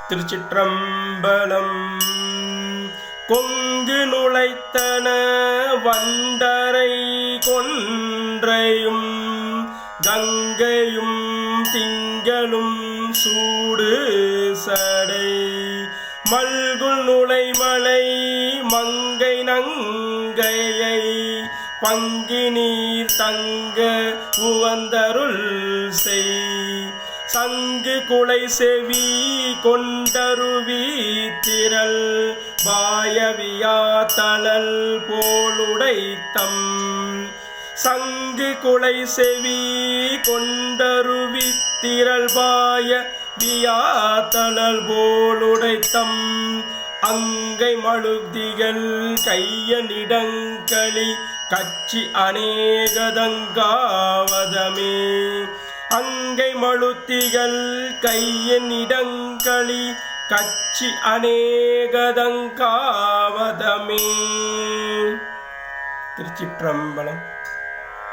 திருச்சிற்றம்பலம். கொங்கு நுழைத்தன வண்டரை கொன்றையும் கங்கையும் திங்களும் சூடு சடை மல்குல் நுழைமலை மங்கை நங்கையை பங்கி நீர் தங்க உவந்தருள் செய் சங்கு குலை செவி கொண்டருவி திரள் வாயவியா தளல் போலுடைத்தம் சங்கு குலை செவி கொண்டருவி திரள் வாய வியாத்தளல் போலுடைத்தம் அங்கை மழுதிகள் கையனிடங்களி கச்சி அநேகதங்காவதமே அங்கை மழுத்திகள் கையனிடங்களி கச்சி அநேகதங்காவதமே. திருச்சிற்றம்பலம்.